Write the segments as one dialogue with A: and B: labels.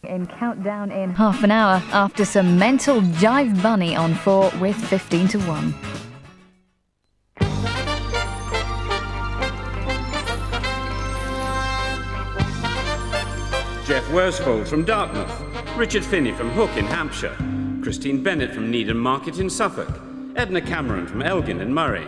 A: In countdown in half an hour after some mental jive bunny on 4 with 15 to 1.
B: Jeff Worsfold from Dartmouth, Richard Finney from Hook in Hampshire, Christine Bennett from Needham Market in Suffolk, Edna Cameron from Elgin in Murray,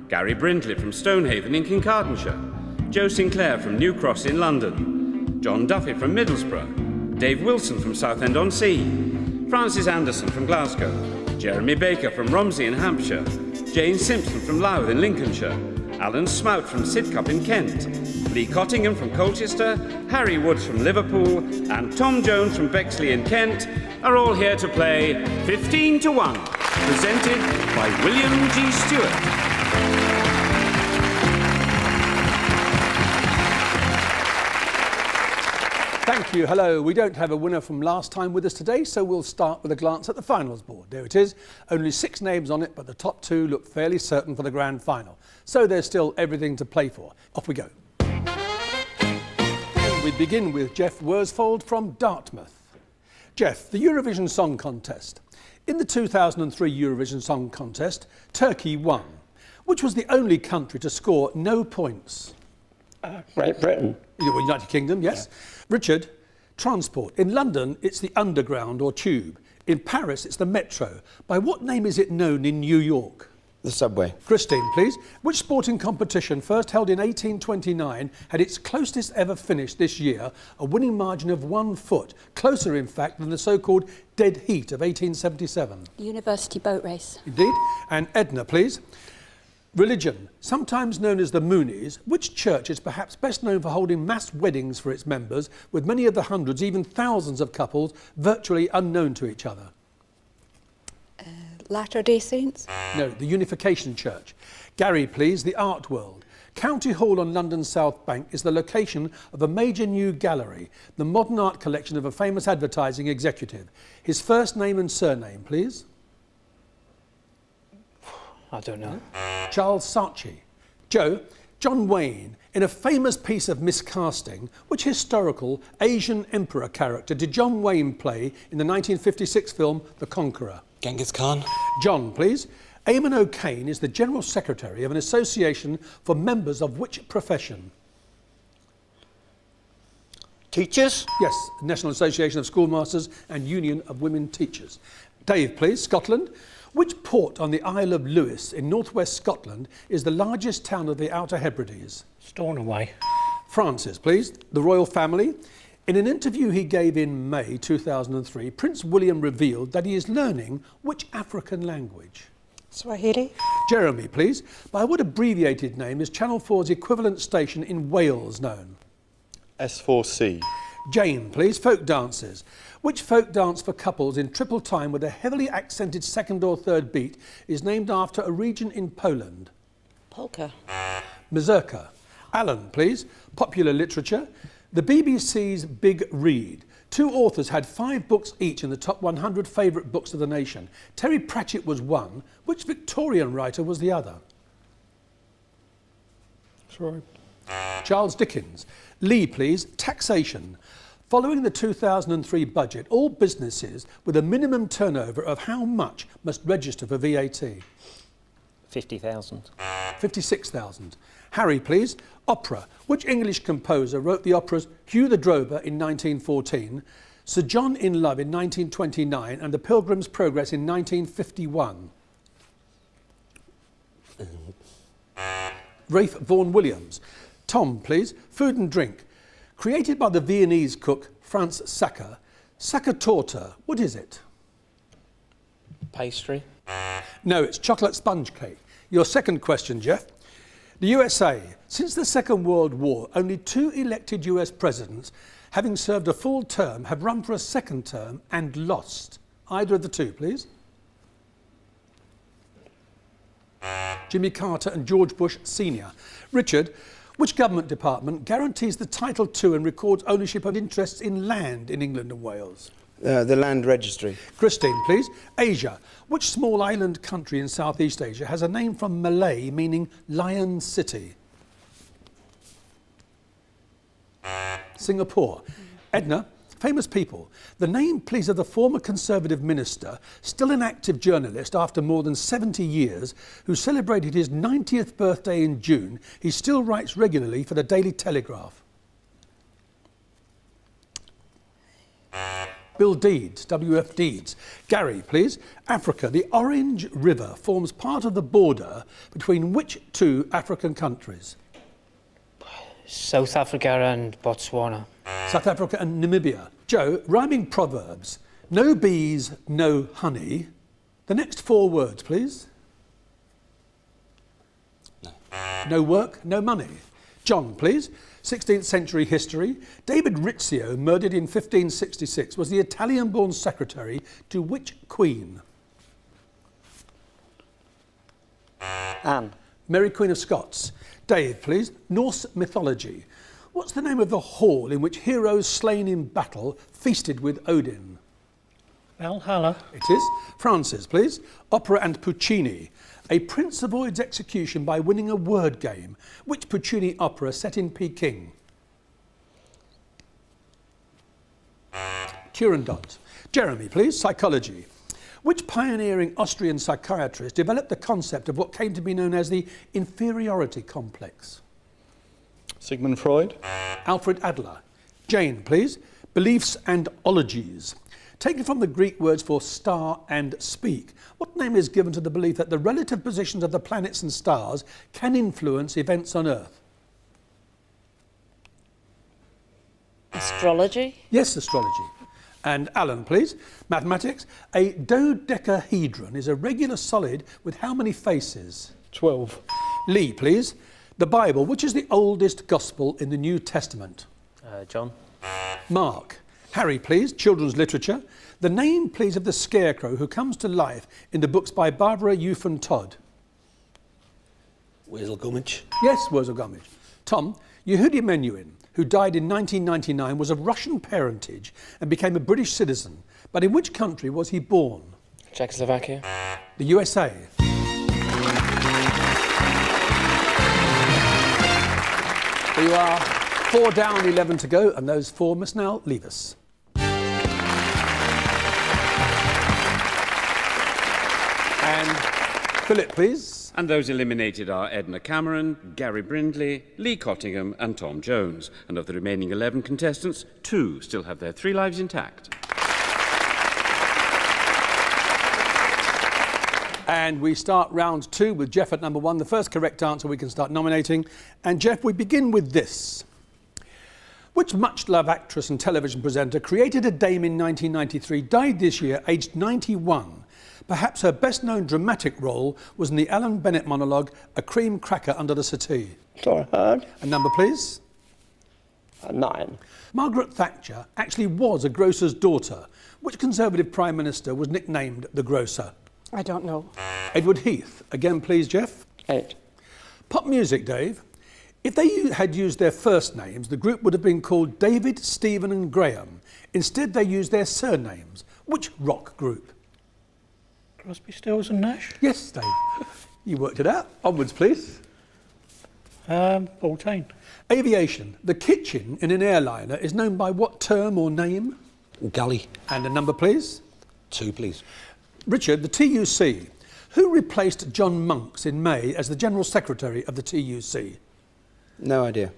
B: Gary Brindley from Stonehaven in Kincardineshire, Joe Sinclair from New Cross in London, John Duffy from Middlesbrough, Dave Wilson from Southend-on-Sea, Francis Anderson from Glasgow, Jeremy Baker from Romsey in Hampshire, Jane Simpson from Louth in Lincolnshire, Alan Smout from Sidcup in Kent, Lee Cottingham from Colchester, Harry Woods from Liverpool, and Tom Jones from Bexley in Kent are all here to play 15 to 1, presented by William G. Stewart.
C: Thank you. Hello. We don't have a winner from last time with us today, so we'll start with a glance at the finals board. There it is. Only 6 names on it, but the top 2 look fairly certain for the grand final. So there's still everything to play for. Off we go. And we begin with Jeff Worsfold from Dartmouth. Jeff, the Eurovision Song Contest. In the 2003 Eurovision Song Contest, Turkey won. Which was the only country to score no points?
D: Great Britain.
C: United Kingdom, yes. Yeah. Richard, transport. In London, it's the Underground or Tube. In Paris, it's the Metro. By what name is it known in New York?
D: The subway.
C: Christine, please. Which sporting competition, first held in 1829, had its closest ever finish this year, a winning margin of 1 foot, closer in fact than the so-called dead heat of 1877?
E: University boat race.
C: Indeed. And Edna, please. Religion, sometimes known as the Moonies, which church is perhaps best known for holding mass weddings for its members, with many of the hundreds, even thousands of couples virtually unknown to each other?
E: Latter-day Saints?
C: No, the Unification Church. Gary, please, the art world. County Hall on London's South Bank is the location of a major new gallery, the modern art collection of a famous advertising executive. His first name and surname, please.
D: I don't know.
C: Charles Saatchi. Joe, John Wayne, in a famous piece of miscasting, which historical Asian emperor character did John Wayne play in the 1956 film The Conqueror?
D: Genghis Khan.
C: John, please. Eamon O'Kane is the General Secretary of an association for members of which profession?
D: Teachers?
C: Yes, National Association of Schoolmasters and Union of Women Teachers. Dave, please. Scotland. Which port on the Isle of Lewis in northwest Scotland is the largest town of the Outer Hebrides?
D: Stornoway.
C: Francis, please. The royal family. In an interview he gave in May 2003, Prince William revealed that he is learning which African language?
E: Swahili.
C: Jeremy, please. By what abbreviated name is Channel 4's equivalent station in Wales known?
F: S4C.
C: Jane, please. Folk dances. Which folk dance for couples in triple time with a heavily accented second or third beat is named after a region in Poland?
E: Polka.
C: Mazurka. Alan, please. Popular literature. The BBC's Big Read. 2 authors had 5 books each in the top 100 favourite books of the nation. Terry Pratchett was one. Which Victorian writer was the other?
F: Sorry.
C: Charles Dickens. Lee, please. Taxation. Following the 2003 budget, all businesses with a minimum turnover of how much must register for VAT?
D: 50,000.
C: 56,000. Harry, please. Opera. Which English composer wrote the operas Hugh the Drover in 1914, Sir John in Love in 1929 and The Pilgrim's Progress in 1951? Ralph Vaughan Williams. Tom, please. Food and drink. Created by the Viennese cook Franz Sacker, Sachertorte, what is it?
D: Pastry.
C: No, it's chocolate sponge cake. Your second question, Jeff. The USA. Since the Second World War, only 2 elected US presidents, having served a full term, have run for a second term and lost. Either of the 2, please. Jimmy Carter and George Bush Sr. Richard, which government department guarantees the title to and records ownership of interests in land in England and Wales?
F: The Land Registry.
C: Christine, please. Asia. Which small island country in Southeast Asia has a name from Malay meaning Lion City? Singapore. Edna, Famous people. The name, please, of the former Conservative minister, still an active journalist after more than 70 years, who celebrated his 90th birthday in June. He still writes regularly for the Daily Telegraph. Bill Deeds, WF Deeds. Gary, please. Africa. The Orange River forms part of the border between which two African countries?
D: South Africa and Botswana.
C: South Africa and Namibia. Joe, rhyming proverbs. No bees, no honey. The next four words, please.
F: No.
C: No work, no money. John, please. 16th century history. David Rizzio, murdered in 1566, was the Italian-born secretary to which queen?
G: Anne.
C: Mary, Queen of Scots. Dave, please. Norse mythology. What's the name of the hall in which heroes slain in battle feasted with Odin?
D: Valhalla.
C: It is. Francis, please. Opera and Puccini. A prince avoids execution by winning a word game. Which Puccini opera set in Peking? Turandot. Jeremy, please. Psychology. Which pioneering Austrian psychiatrist developed the concept of what came to be known as the inferiority complex?
F: Sigmund Freud.
C: Alfred Adler. Jane, please. Beliefs and ologies. Taken from the Greek words for star and speak, what name is given to the belief that the relative positions of the planets and stars can influence events on Earth?
E: Astrology.
C: Yes, astrology. And Alan, please. Mathematics. A dodecahedron is a regular solid with how many faces?
F: 12.
C: Lee, please. The Bible, which is the oldest gospel in the New Testament?
G: John.
C: Mark. Harry, please. Children's literature. The name, please, of the scarecrow who comes to life in the books by Barbara Eufen Todd?
D: Wurzel Gummidge.
C: Yes, Wurzel Gummidge. Tom. Yehudi Menuhin, who died in 1999, was of Russian parentage and became a British citizen. But in which country was he born?
D: Czechoslovakia.
C: The USA. There you are. 4 down, 11 to go, and those 4 must now leave us. And Philip, please.
B: And those eliminated are Edna Cameron, Gary Brindley, Lee Cottingham and Tom Jones. And of the remaining 11 contestants, 2 still have their 3 lives intact.
C: And we start round 2 with Jeff at number 1. The first correct answer we can start nominating. And Jeff, we begin with this. Which much-loved actress and television presenter created a dame in 1993, died this year, aged 91? Perhaps her best-known dramatic role was in the Alan Bennett monologue, A Cream Cracker Under the Settee.
G: Sorry, heard.
C: A number, please.
G: 9.
C: Margaret Thatcher actually was a grocer's daughter. Which Conservative Prime Minister was nicknamed the Grocer?
E: I don't know.
C: Edward Heath. Again, please, Jeff.
G: 8.
C: Pop music, Dave. If they had used their first names, the group would have been called David, Stephen and Graham. Instead, they used their surnames. Which rock group?
D: Crosby, Stills and Nash.
C: Yes, Dave. You worked it out. Onwards, please.
D: 14.
C: Aviation. The kitchen in an airliner is known by what term or name?
H: Galley.
C: And a number, please.
H: 2, please.
C: Richard, the TUC. Who replaced John Monks in May as the General Secretary of the TUC?
F: No idea.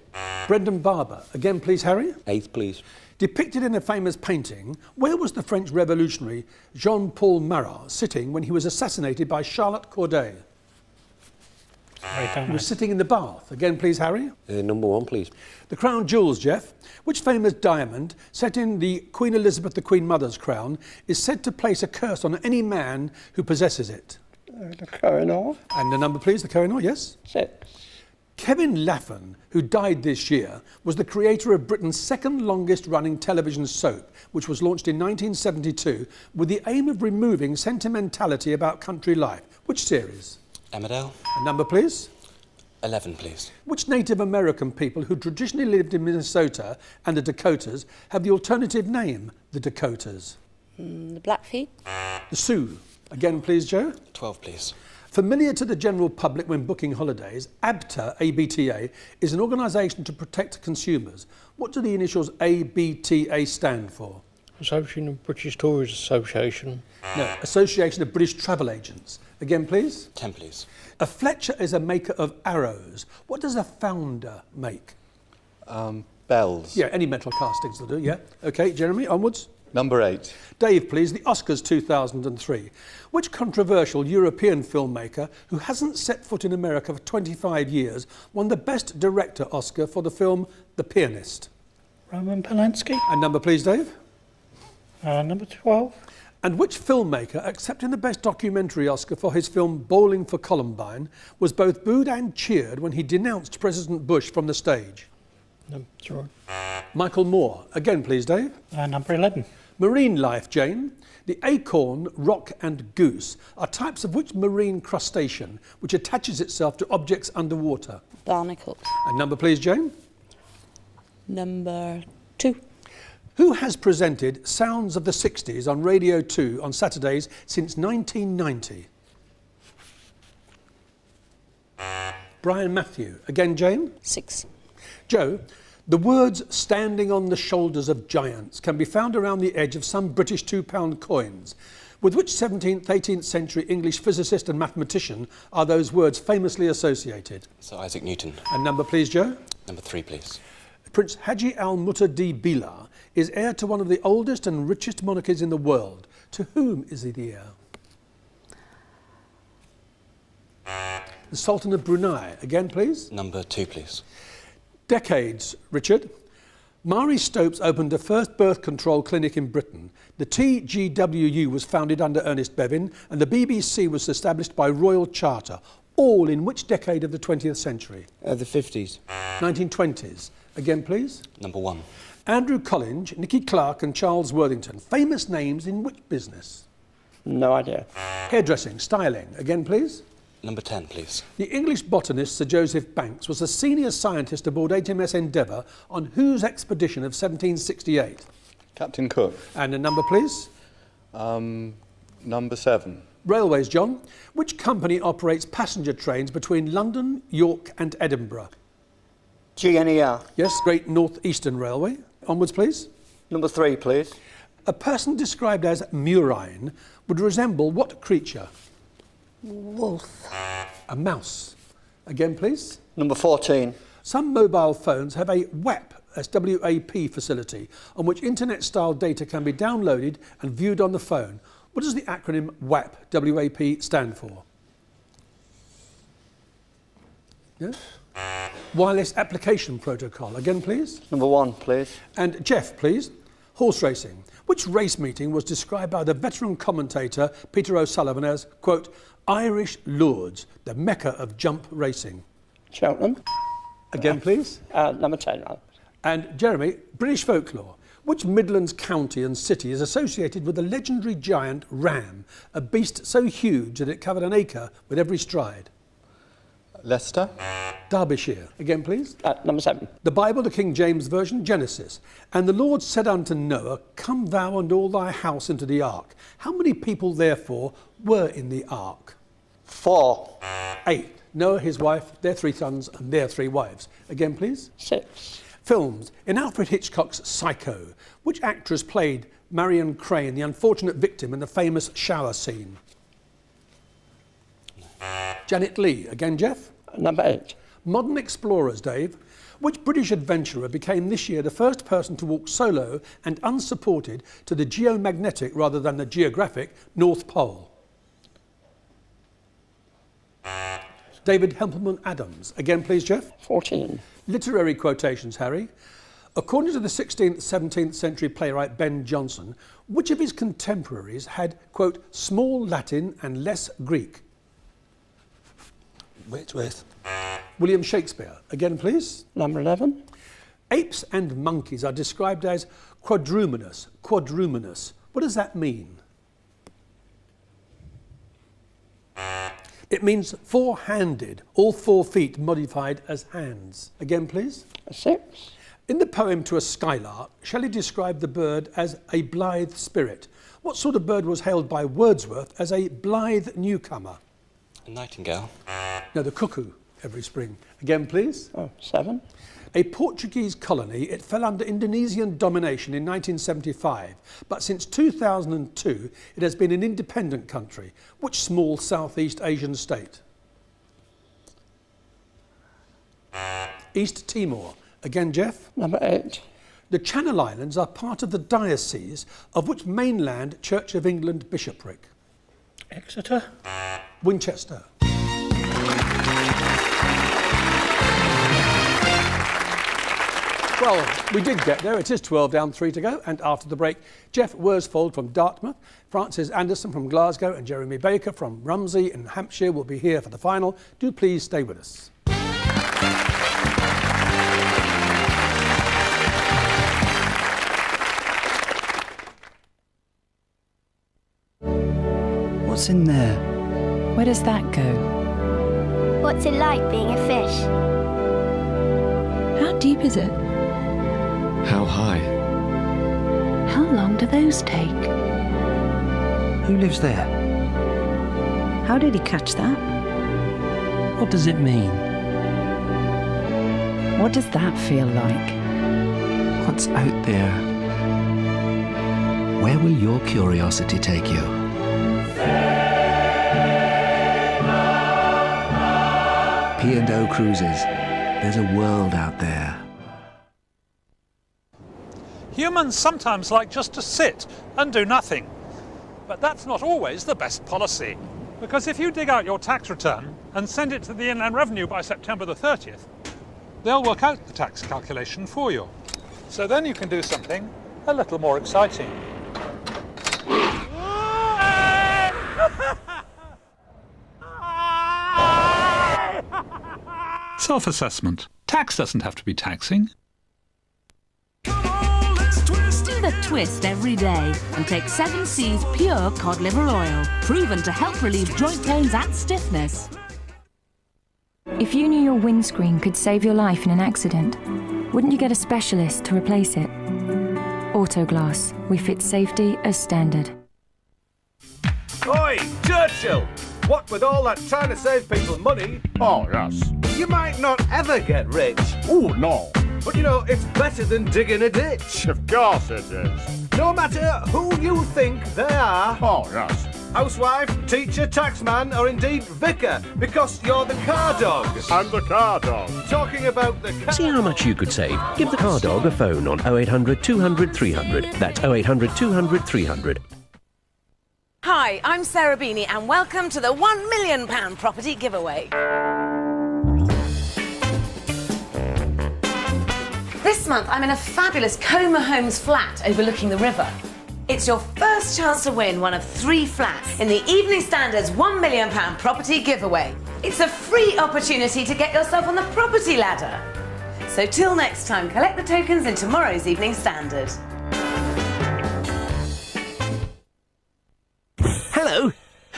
C: Brendan Barber. Again, please, Harry.
H: 8th, please.
C: Depicted in a famous painting, where was the French revolutionary Jean-Paul Marat sitting when he was assassinated by Charlotte Corday? He was sitting in the bath. Again, please, Harry.
H: Number 1, please.
C: The crown jewels, Jeff. Which famous diamond, set in the Queen Elizabeth the Queen Mother's crown, is said to place a curse on any man who possesses it?
G: The Kohinoor.
C: And the number, please, the Kohinoor, yes?
G: 6.
C: Kevin Laffan, who died this year, was the creator of Britain's second longest running television soap, which was launched in 1972 with the aim of removing sentimentality about country life. Which series?
H: Emmerdale.
C: A number, please.
H: 11, please.
C: Which Native American people who traditionally lived in Minnesota and the Dakotas have the alternative name, the Dakotas?
E: The Blackfeet.
C: The Sioux. Again, please, Joe.
H: 12, please.
C: Familiar to the general public when booking holidays, ABTA is an organisation to protect consumers. What do the initials ABTA stand for?
D: Association of British Tourist Association.
C: No, Association of British Travel Agents. Again, please.
H: 10, please.
C: A Fletcher is a maker of arrows. What does a founder make?
F: Bells.
C: Yeah, any metal castings will do, yeah. OK, Jeremy, onwards.
F: Number 8.
C: Dave, please, the Oscars 2003. Which controversial European filmmaker who hasn't set foot in America for 25 years won the Best Director Oscar for the film The Pianist?
D: Roman Polanski.
C: And number, please, Dave.
D: Number 12.
C: And which filmmaker, accepting the Best Documentary Oscar for his film Bowling for Columbine, was both booed and cheered when he denounced President Bush from the stage?
D: Number 3.
C: Michael Moore. Again, please, Dave.
D: Number 11.
C: Marine life, Jane. The acorn, rock and goose are types of which marine crustacean which attaches itself to objects underwater?
E: Barnacles.
C: And number, please, Jane.
E: Number 2.
C: Who has presented Sounds of the 60s on Radio 2 on Saturdays since 1990? Brian Matthew. Again, Jane.
E: 6.
C: Joe, the words standing on the shoulders of giants can be found around the edge of some British £2 coins. With which 17th, 18th century English physicist and mathematician are those words famously associated?
H: Sir Isaac Newton.
C: And number, please, Joe.
H: Number 3, please.
C: Prince Haji Al Mutadee-Billah is heir to one of the oldest and richest monarchies in the world. To whom is he the heir? The Sultan of Brunei. Again, please.
H: Number 2, please.
C: Decades, Richard. Marie Stopes opened the first birth control clinic in Britain. The TGWU was founded under Ernest Bevin, and the BBC was established by Royal Charter. All in which decade of the 20th century?
F: The 50s.
C: 1920s. Again, please.
H: Number 1.
C: Andrew Collinge, Nicky Clark and Charles Worthington. Famous names in which business?
G: No idea.
C: Hairdressing, styling. Again, please.
H: Number 10, please.
C: The English botanist Sir Joseph Banks was a senior scientist aboard HMS Endeavour on whose expedition of 1768?
F: Captain Cook.
C: And a number, please.
F: Number 7.
C: Railways, John. Which company operates passenger trains between London, York and Edinburgh?
G: GNER.
C: Yes, Great North Eastern Railway. Onwards, please.
G: Number 3, please.
C: A person described as murine would resemble what creature?
E: Wolf.
C: A mouse. Again, please.
G: Number 14.
C: Some mobile phones have a WAP, S-W-A-P facility, on which internet-style data can be downloaded and viewed on the phone. What does the acronym WAP, W-A-P, stand for? Yes? Wireless Application Protocol. Again, please.
G: Number 1, please.
C: And Jeff, please. Horse racing. Which race meeting was described by the veteran commentator Peter O'Sullivan as, quote, Irish Lords, the mecca of jump racing?
G: Cheltenham.
C: Again, please.
G: Number 10.
C: And Jeremy, British folklore. Which Midlands county and city is associated with the legendary giant ram, a beast so huge that it covered an acre with every stride?
F: Leicester.
C: Derbyshire. Again, please.
G: Number 7.
C: The Bible, the King James Version, Genesis. And the Lord said unto Noah, Come thou and all thy house into the ark. How many people, therefore, were in the ark?
G: 4.
C: 8. Noah, his wife, their 3 sons, and their 3 wives. Again, please.
G: 6.
C: Films. In Alfred Hitchcock's Psycho, which actress played Marion Crane, the unfortunate victim in the famous shower scene? Janet Leigh. Again, Jeff.
G: Number 8.
C: Modern explorers, Dave. Which British adventurer became this year the first person to walk solo and unsupported to the geomagnetic rather than the geographic North Pole? David Hempelman Adams. Again, please, Jeff.
G: 14.
C: Literary quotations, Harry. According to the 16th, 17th century playwright Ben Jonson, which of his contemporaries had, quote, small Latin and less Greek?
H: Whitworth.
C: William Shakespeare. Again, please.
G: Number 11.
C: Apes and monkeys are described as quadrumanous. Quadrumanous. What does that mean? It means four-handed, all 4 feet modified as hands. Again, please.
G: 6.
C: In the poem To a Skylark, Shelley described the bird as a blithe spirit. What sort of bird was hailed by Wordsworth as a blithe newcomer?
H: A nightingale.
C: No, the cuckoo every spring. Again, please.
G: Oh, 7.
C: A Portuguese colony, it fell under Indonesian domination in 1975, but since 2002 it has been an independent country. Which small Southeast Asian state? East Timor. Again, Jeff.
G: Number 8.
C: The Channel Islands are part of the diocese of which mainland Church of England bishopric?
D: Exeter.
C: Winchester. Well, we did get there. It is 12 down, 3 to go. And after the break, Jeff Worsfold from Dartmouth, Francis Anderson from Glasgow and Jeremy Baker from Rumsey in Hampshire will be here for the final. Do please stay with us.
I: What's in there?
A: Where does that go?
E: What's it like being a fish?
J: How deep is it?
K: How high?
J: How long do those take?
I: Who lives there?
J: How did he catch that?
I: What does it mean?
A: What does that feel like?
I: What's out there? Where will your curiosity take you? P&O Cruises. There's a world out there.
L: Humans sometimes like just to sit and do nothing. But that's not always the best policy. Because if you dig out your tax return and send it to the Inland Revenue by September the 30th, they'll work out the tax calculation for you. So then you can do something a little more exciting. Self-assessment. Tax doesn't have to be taxing.
M: Do the twist every day and take 7C's pure cod liver oil, proven to help relieve joint pains and stiffness.
A: If you knew your windscreen could save your life in an accident, wouldn't you get a specialist to replace it? Autoglass. We fit safety as standard.
N: Oi, Churchill! What with all that trying to save people money...
O: Oh, yes.
N: You might not ever get rich.
O: Oh, no.
N: But you know, it's better than digging a ditch.
O: Of course it is.
N: No matter who you think they are.
O: Oh, yes.
N: Housewife, teacher, taxman, or indeed vicar, because you're the car dog.
O: I'm the car dog.
N: Talking about the car...
P: See how much you could save. Give the car dog a phone on 0800 200 300. That's 0800 200 300.
Q: Hi, I'm Sarah Beanie and welcome to the £1 million property giveaway. This month I'm in a fabulous Comer Homes flat overlooking the river. It's your first chance to win one of 3 flats in the Evening Standard's £1 million property giveaway. It's a free opportunity to get yourself on the property ladder. So till next time, collect the tokens in tomorrow's Evening Standard.
P: Hello.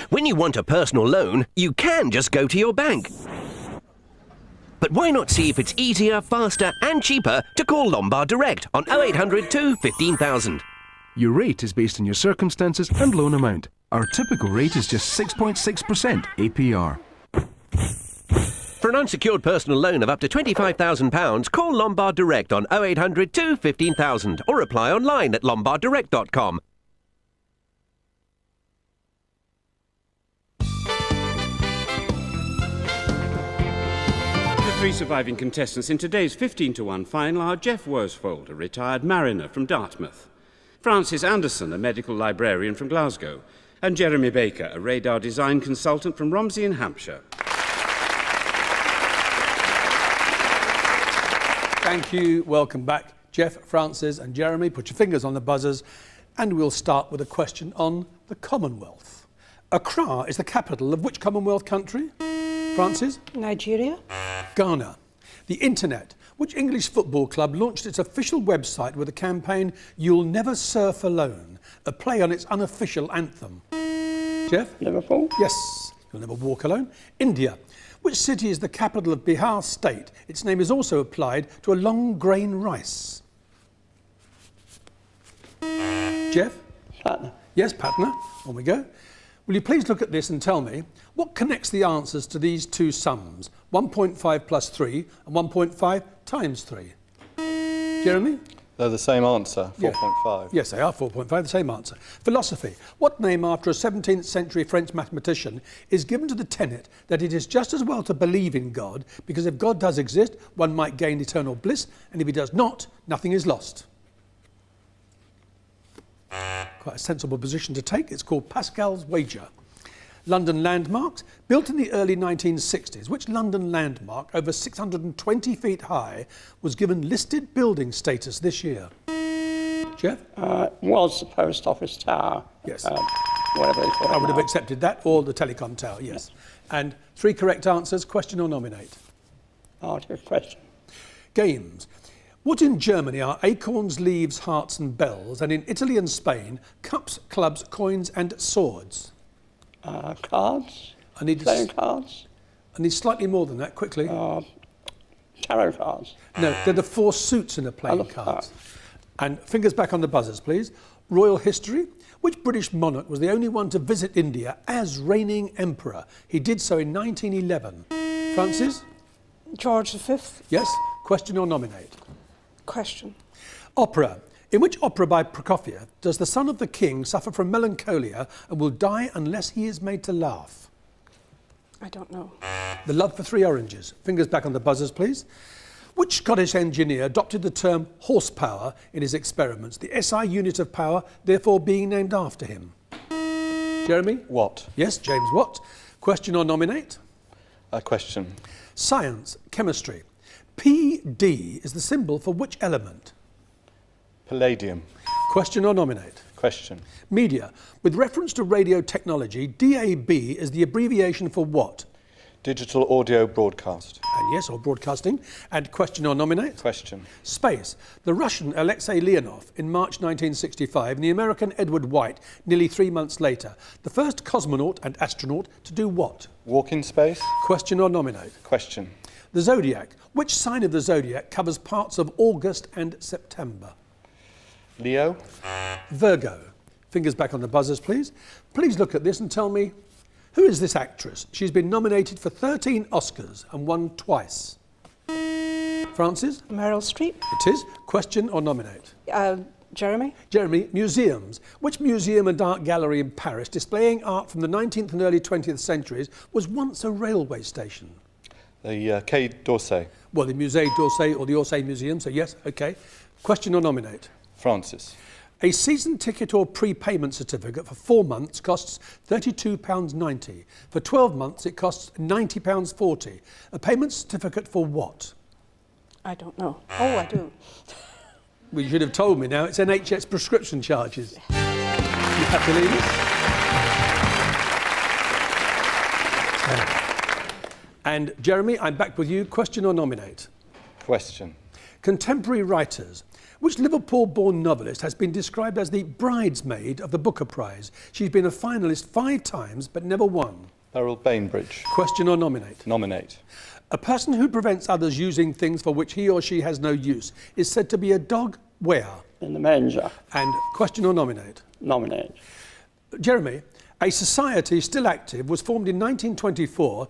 P: When you want a personal loan, you can just go to your bank. But why not see if it's easier, faster and cheaper to call Lombard Direct on 0800 2 15000.
R: Your rate is based on your circumstances and loan amount. Our typical rate is just 6.6% APR.
P: For an unsecured personal loan of up to £25,000, call Lombard Direct on 0800 2 15000 or apply online at lombarddirect.com.
B: The 3 surviving contestants in today's 15-to-1 final are Jeff Worsfold, a retired mariner from Dartmouth, Francis Anderson, a medical librarian from Glasgow, and Jeremy Baker, a radar design consultant from Romsey in Hampshire.
C: Thank you. Welcome back. Jeff, Francis and Jeremy, put your fingers on the buzzers and we'll start with a question on the Commonwealth. Accra is the capital of which Commonwealth country? Francis?
E: Nigeria.
C: Ghana. The Internet. Which English football club launched its official website with the campaign You'll Never Surf Alone, a play on its unofficial anthem? Jeff?
G: Liverpool.
C: Yes. You'll Never Walk Alone. India. Which city is the capital of Bihar state? Its name is also applied to a long grain rice. Jeff?
G: Patna.
C: Yes, Patna. On we go. Will you please look at this and tell me what connects the answers to these two sums, 1.5 plus 3 and 1.5 times 3? Jeremy?
F: They're the same answer, 4.5.
C: Yes, they are 4.5, the same answer. Philosophy. What name after a 17th century French mathematician is given to the tenet that it is just as well to believe in God, because if God does exist, one might gain eternal bliss, and if he does not, nothing is lost? Quite a sensible position to take. It's called Pascal's wager. London landmarks. Built in the early 1960s, which London landmark, over 620 feet high, was given listed building status this year? Jeff?
G: Was the post office tower.
C: Yes.
G: Whatever they call it
C: I would have
G: now.
C: accepted that, or the telecom tower, yes. And 3 correct answers. Question or nominate?
G: Good question.
C: Games. What in Germany are acorns, leaves, hearts and bells, and in Italy and Spain, cups, clubs, coins and swords?
G: Cards. Playing cards.
C: I need slightly more than that, quickly.
G: Tarot cards.
C: No, they're the 4 suits in a playing cards. And fingers back on the buzzers, please. Royal history. Which British monarch was the only one to visit India as reigning emperor? He did so in 1911. Francis?
E: George V.
C: Yes. Question or nominate?
E: Question.
C: Opera. In which opera by Prokofiev does the son of the king suffer from melancholia and will die unless he is made to laugh?
E: I don't know.
C: The Love for 3 Oranges. Fingers back on the buzzers, please. Which Scottish engineer adopted the term horsepower in his experiments, the SI unit of power therefore being named after him? Jeremy?
F: Watt.
C: Yes, James Watt. Question or nominate?
F: Question.
C: Science, chemistry. PD is the symbol for which element?
F: Palladium.
C: Question or nominate?
F: Question.
C: Media. With reference to radio technology, DAB is the abbreviation for what?
F: Digital audio broadcast.
C: And yes, or broadcasting. And question or nominate?
F: Question.
C: Space. The Russian Alexei Leonov in March 1965 and the American Edward White nearly 3 months later. The first cosmonaut and astronaut to do what?
F: Walk in space.
C: Question or nominate?
F: Question.
C: The zodiac. Which sign of the zodiac covers parts of August and September?
F: Leo.
C: Virgo. Fingers back on the buzzers, please. Please look at this and tell me, who is this actress? She's been nominated for 13 Oscars and won twice. Francis?
E: Meryl Streep.
C: It is. Question or nominate?
E: Jeremy?
C: Jeremy, museums. Which museum and art gallery in Paris displaying art from the 19th and early 20th centuries was once a railway station?
F: The Quai d'Orsay.
C: Well, the Musée d'Orsay or the Orsay Museum, so yes, OK. Question or nominate?
F: Francis.
C: A season ticket or prepayment certificate for 4 months costs £32.90. For 12 months, it costs £90.40. A payment certificate for what?
E: I don't know. Oh, I do.
C: Well, you should have told me now. It's NHS prescription charges. You have to leave it? And Jeremy, I'm back with you. Question or nominate?
F: Question.
C: Contemporary writers. Which Liverpool-born novelist has been described as the bridesmaid of the Booker Prize? She's been a finalist 5 times but never won.
F: Beryl Bainbridge.
C: Question or nominate?
F: Nominate.
C: A person who prevents others using things for which he or she has no use is said to be a dog where?
G: In the manger.
C: And question or nominate?
G: Nominate.
C: Jeremy, a society still active was formed in 1924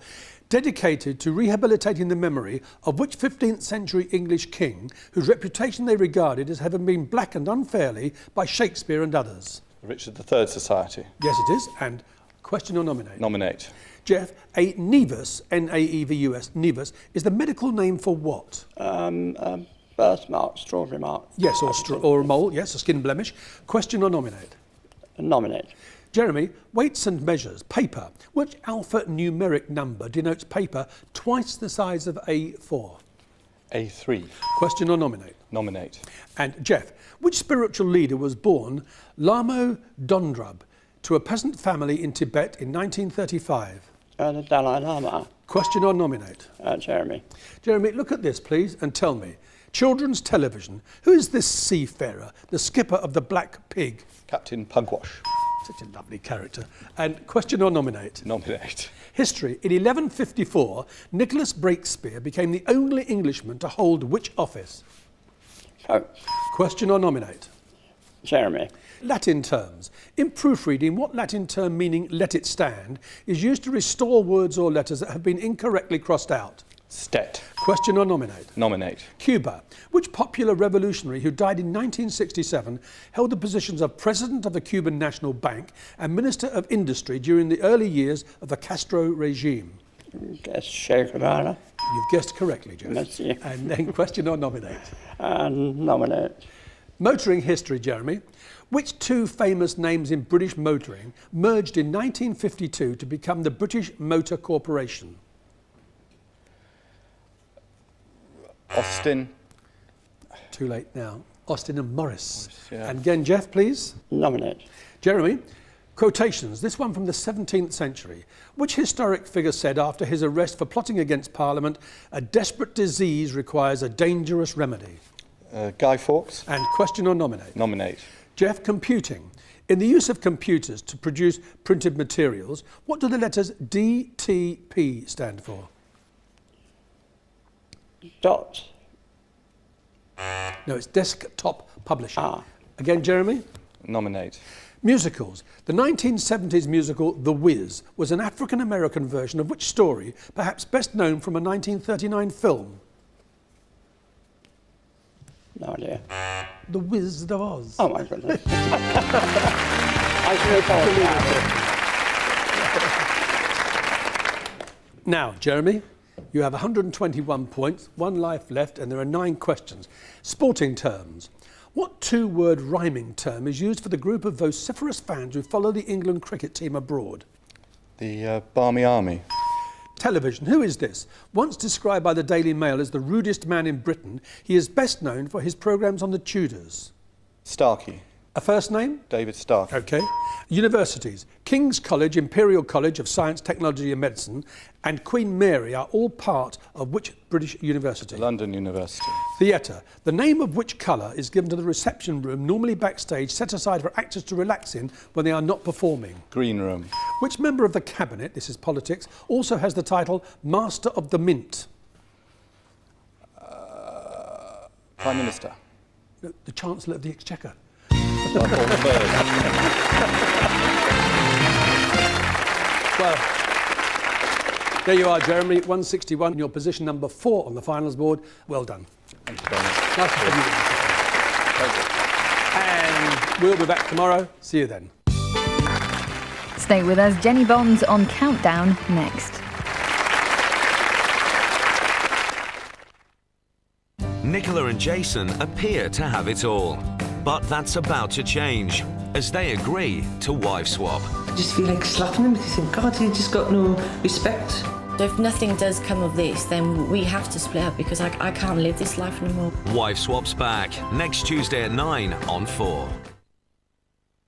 C: dedicated to rehabilitating the memory of which 15th century English king whose reputation they regarded as having been blackened unfairly by Shakespeare and others?
F: Richard III Society.
C: Yes, it is. And question or nominate?
F: Nominate.
C: Jeff, a nevus, N-A-E-V-U-S, nevus, is the medical name for what?
G: Birthmark, strawberry mark.
C: Yes, or a mole, yes, a skin blemish. Question or nominate?
G: Nominate.
C: Jeremy, weights and measures, paper. Which alphanumeric number denotes paper twice the size of A4?
F: A3.
C: Question or nominate?
F: Nominate.
C: And Jeff, which spiritual leader was born Lamo Dondrub to a peasant family in Tibet in 1935?
G: The Dalai Lama.
C: Question or nominate?
G: Jeremy.
C: Jeremy, look at this, please, and tell me. Children's television. Who is this seafarer, the skipper of the Black Pig?
F: Captain Pugwash.
C: Such a lovely character. And question or nominate?
F: Nominate.
C: History. In 1154, Nicholas Breakspear became the only Englishman to hold which office?
G: Pope.
C: Question or nominate?
G: Jeremy.
C: Latin terms. In proofreading, what Latin term meaning let it stand is used to restore words or letters that have been incorrectly crossed out?
F: Stet.
C: Question or nominate?
F: Nominate.
C: Cuba. Which popular revolutionary who died in 1967 held the positions of President of the Cuban National Bank and Minister of Industry during the early years of the Castro regime?
G: Guess Che Guevara.
C: You've guessed correctly, Jeff.
G: Merci.
C: And then question or nominate?
G: Nominate.
C: Motoring history, Jeremy. Which two famous names in British motoring merged in 1952 to become the British Motor Corporation?
F: Austin.
C: Too late now. Austin and Morris.
F: Yeah.
C: And again, Jeff, please.
G: Nominate.
C: Jeremy. Quotations. This one from the 17th century. Which historic figure said after his arrest for plotting against Parliament, a desperate disease requires a dangerous remedy?
F: Guy Fawkes.
C: And question or nominate?
F: Nominate.
C: Jeff, computing. In the use of computers to produce printed materials, what do the letters DTP stand for?
G: Dot.
C: No, it's desktop publishing. Again, Jeremy?
F: Nominate.
C: Musicals. The 1970s musical The Wiz was an African-American version of which story, perhaps best known from a 1939 film?
G: No idea.
C: The Wizard of Oz.
G: Oh my goodness. I should have thought.
C: Now, Jeremy, you have 121 points, 1 life left, and there are 9 questions. Sporting terms. What two-word rhyming term is used for the group of vociferous fans who follow the England cricket team abroad?
F: The Barmy Army.
C: Television. Who is this? Once described by the Daily Mail as the rudest man in Britain, he is best known for his programmes on the Tudors.
F: Starkey.
C: A first name?
F: David Starkey.
C: OK. Universities. King's College, Imperial College of Science, Technology and Medicine and Queen Mary are all part of which British university?
F: London University.
C: Theatre. The name of which colour is given to the reception room, normally backstage, set aside for actors to relax in when they are not performing?
F: Green Room.
C: Which member of the Cabinet, this is politics, also has the title Master of the Mint?
F: Prime Minister.
C: No, the Chancellor of the Exchequer. Well, there you are, Jeremy. 161, your position number 4 on the finals board. Well done.
F: Thank you very much.
C: Nice to have you. And we'll be back tomorrow. See you then.
S: Stay with us. Jenny Bond's on Countdown next.
T: Nicola and Jason appear to have it all. But that's about to change as they agree to wife swap.
U: I just feel like slapping him because you think, God, he just got no respect.
V: So if nothing does come of this, then we have to split up because I can't live this life anymore.
T: Wife Swap's back next Tuesday at 9 on 4.